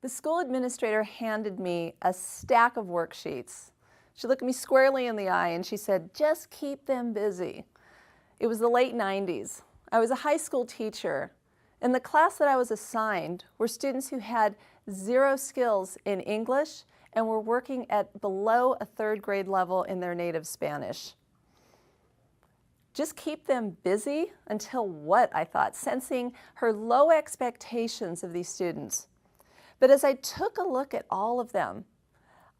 The school administrator handed me a stack of worksheets. She looked me squarely in the eye and she said, "Just keep them busy." It was the late 90s. I was a high school teacher, and the class that I was assigned were students who had zero skills in English and were working at below a third grade level in their native Spanish. Just keep them busy until what, I thought, sensing her low expectations of these students. But as I took a look at all of them,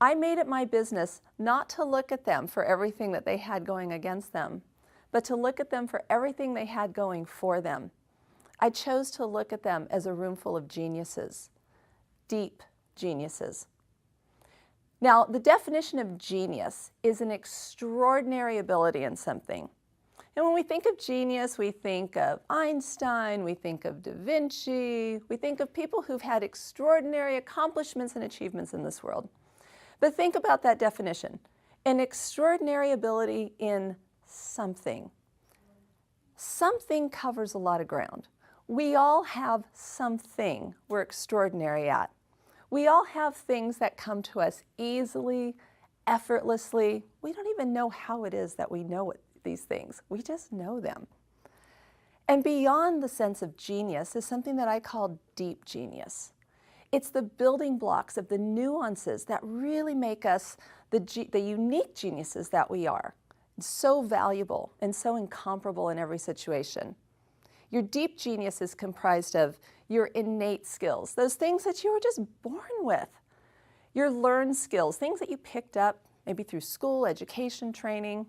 I made it my business not to look at them for everything that they had going against them, but to look at them for everything they had going for them. I chose to look at them as a room full of geniuses, deep geniuses. Now, the definition of genius is an extraordinary ability in something. And when we think of genius, we think of Einstein, we think of Da Vinci, we think of people who've had extraordinary accomplishments and achievements in this world. But think about that definition, an extraordinary ability in something. Something covers a lot of ground. We all have something we're extraordinary at. We all have things that come to us easily, effortlessly. We don't even know how it is that we know these things. We just know them. And beyond the sense of genius is something that I call deep genius. It's the building blocks of the nuances that really make us the unique geniuses that we are. So valuable and so incomparable in every situation. Your deep genius is comprised of your innate skills, those things that you were just born with. Your learned skills, things that you picked up maybe through school, education, training,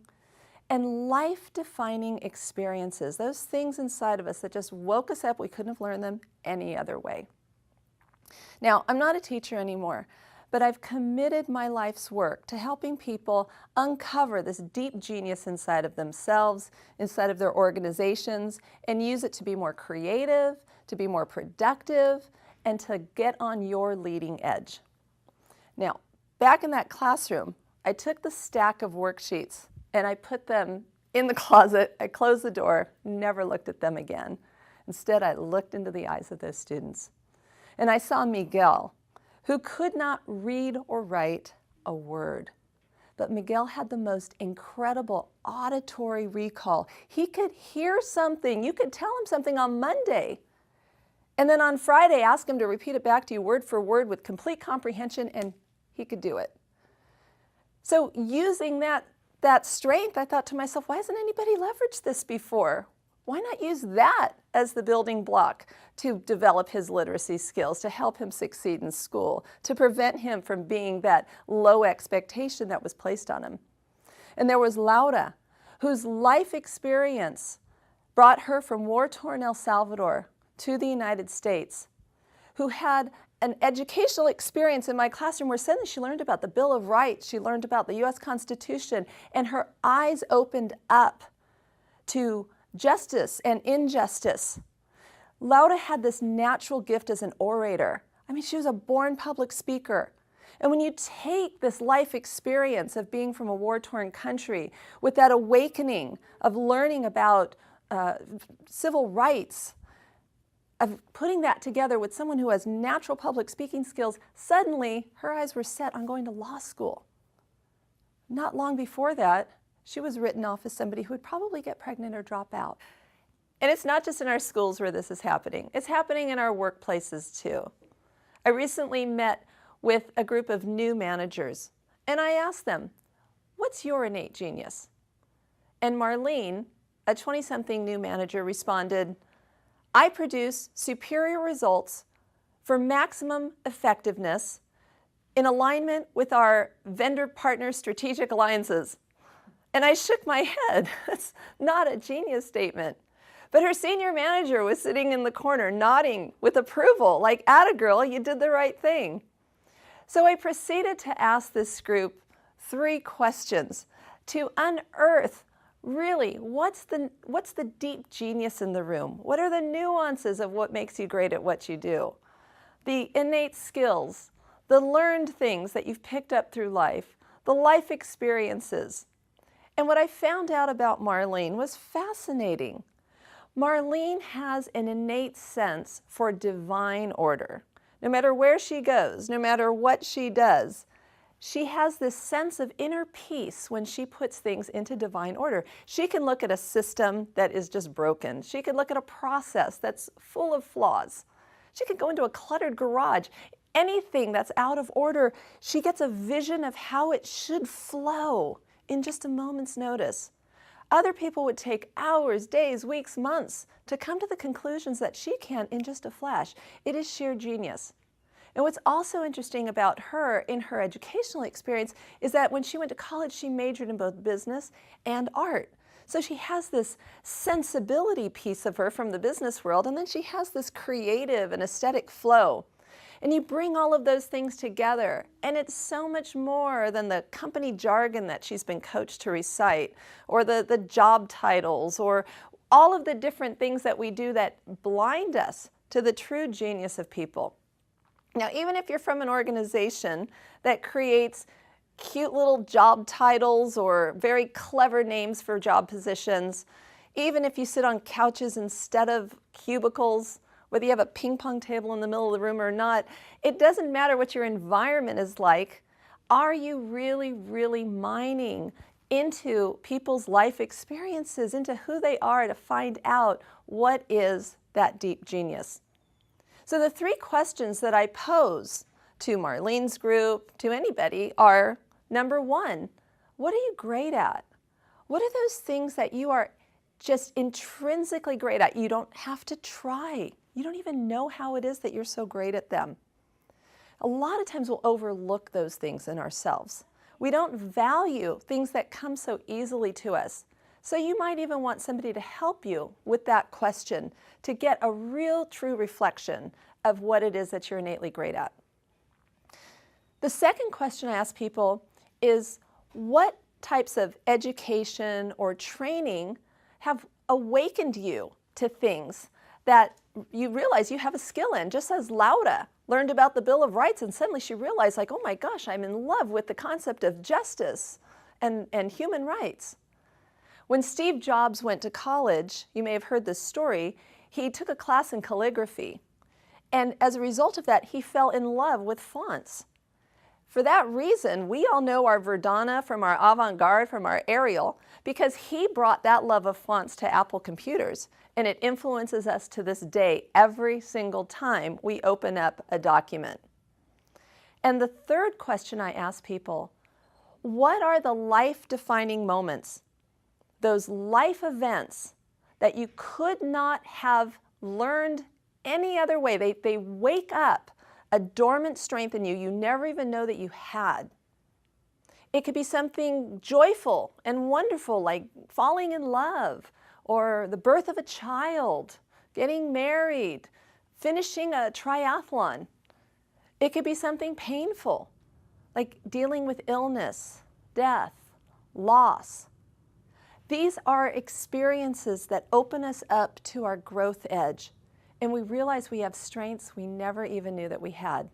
and life-defining experiences, those things inside of us that just woke us up. We couldn't have learned them any other way. Now, I'm not a teacher anymore, but I've committed my life's work to helping people uncover this deep genius inside of themselves, inside of their organizations, and use it to be more creative, to be more productive, and to get on your leading edge. Now, back in that classroom, I took the stack of worksheets and I put them in the closet. I closed the door, never looked at them again. Instead, I looked into the eyes of those students. And I saw Miguel, who could not read or write a word. But Miguel had the most incredible auditory recall. He could hear something. You could tell him something on Monday. And then on Friday, ask him to repeat it back to you word for word with complete comprehension, and he could do it. So using that strength, I thought to myself, why hasn't anybody leveraged this before? Why not use that as the building block to develop his literacy skills, to help him succeed in school, to prevent him from being that low expectation that was placed on him? And there was Laura, whose life experience brought her from war-torn El Salvador to the United States, who had an educational experience in my classroom where suddenly she learned about the Bill of Rights, she learned about the U.S. Constitution, and her eyes opened up to justice and injustice. Laura had this natural gift as an orator. I mean, she was a born public speaker. And when you take this life experience of being from a war-torn country with that awakening of learning about civil rights, of putting that together with someone who has natural public speaking skills, suddenly her eyes were set on going to law school. Not long before that, she was written off as somebody who would probably get pregnant or drop out. And it's not just in our schools where this is happening. It's happening in our workplaces too. I recently met with a group of new managers, and I asked them, what's your innate genius? And Marlene, a 20-something new manager, responded, I produce superior results for maximum effectiveness in alignment with our vendor partner strategic alliances. And I shook my head. That's not a genius statement. But her senior manager was sitting in the corner nodding with approval, like, atta girl, you did the right thing. So I proceeded to ask this group 3 questions to unearth really, what's the deep genius in the room? What are the nuances of what makes you great at what you do? The innate skills, the learned things that you've picked up through life, the life experiences. And what I found out about Marlene was fascinating. Marlene has an innate sense for divine order. no matter where she goes, no matter what she does, she has this sense of inner peace when she puts things into divine order. She can look at a system that is just broken. She can look at a process that's full of flaws. She could go into a cluttered garage. Anything that's out of order, she gets a vision of how it should flow in just a moment's notice. Other people would take hours, days, weeks, months to come to the conclusions that she can in just a flash. It is sheer genius. And what's also interesting about her in her educational experience is that when she went to college, she majored in both business and art. So she has this sensibility piece of her from the business world, and then she has this creative and aesthetic flow. And you bring all of those things together, and it's so much more than the company jargon that she's been coached to recite, or the job titles, or all of the different things that we do that blind us to the true genius of people. Now, even if you're from an organization that creates cute little job titles or very clever names for job positions, even if you sit on couches instead of cubicles, whether you have a ping pong table in the middle of the room or not, it doesn't matter what your environment is like. Are you really, really mining into people's life experiences, into who they are to find out what is that deep genius? So the three questions that I pose to Marlene's group, to anybody, are, number one, what are you great at? What are those things that you are just intrinsically great at? You don't have to try. You don't even know how it is that you're so great at them. A lot of times we'll overlook those things in ourselves. We don't value things that come so easily to us. So you might even want somebody to help you with that question to get a real, true reflection of what it is that you're innately great at. The second question I ask people is, what types of education or training have awakened you to things that you realize you have a skill in? Just as Laura learned about the Bill of Rights, and suddenly she realized, like, oh my gosh, I'm in love with the concept of justice and human rights. When Steve Jobs went to college, you may have heard this story, he took a class in calligraphy. And as a result of that, he fell in love with fonts. For that reason, we all know our Verdana from our Avant-Garde, from our Arial, because he brought that love of fonts to Apple computers. And it influences us to this day every single time we open up a document. And the third question I ask people, what are the life-defining moments, those life events that you could not have learned any other way? They wake up a dormant strength in you you never even know that you had. It could be something joyful and wonderful, like falling in love, or the birth of a child, getting married, finishing a triathlon. It could be something painful, like dealing with illness, death, loss. These are experiences that open us up to our growth edge, and we realize we have strengths we never even knew that we had.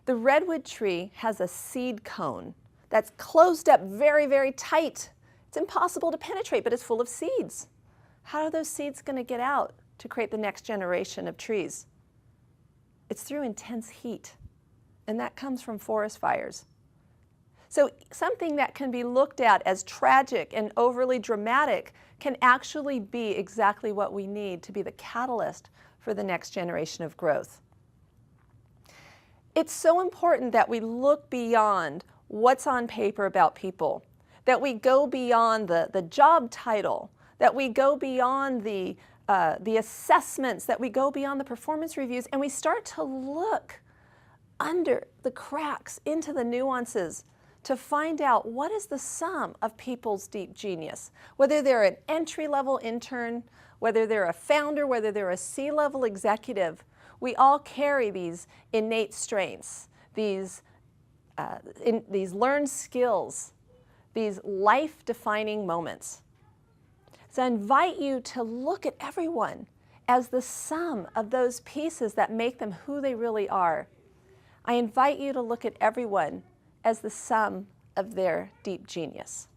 The redwood tree has a seed cone that's closed up very, very tight. It's impossible to penetrate, but it's full of seeds. How are those seeds going to get out to create the next generation of trees? It's through intense heat, and that comes from forest fires. So something that can be looked at as tragic and overly dramatic can actually be exactly what we need to be the catalyst for the next generation of growth. It's so important that we look beyond what's on paper about people, that we go beyond the job title, that we go beyond the assessments, that we go beyond the performance reviews, and we start to look under the cracks, into the nuances, to find out what is the sum of people's deep genius. Whether they're an entry-level intern, whether they're a founder, whether they're a C-level executive, we all carry these innate strengths, these learned skills, these life-defining moments. So I invite you to look at everyone as the sum of those pieces that make them who they really are. I invite you to look at everyone as the sum of their deep genius.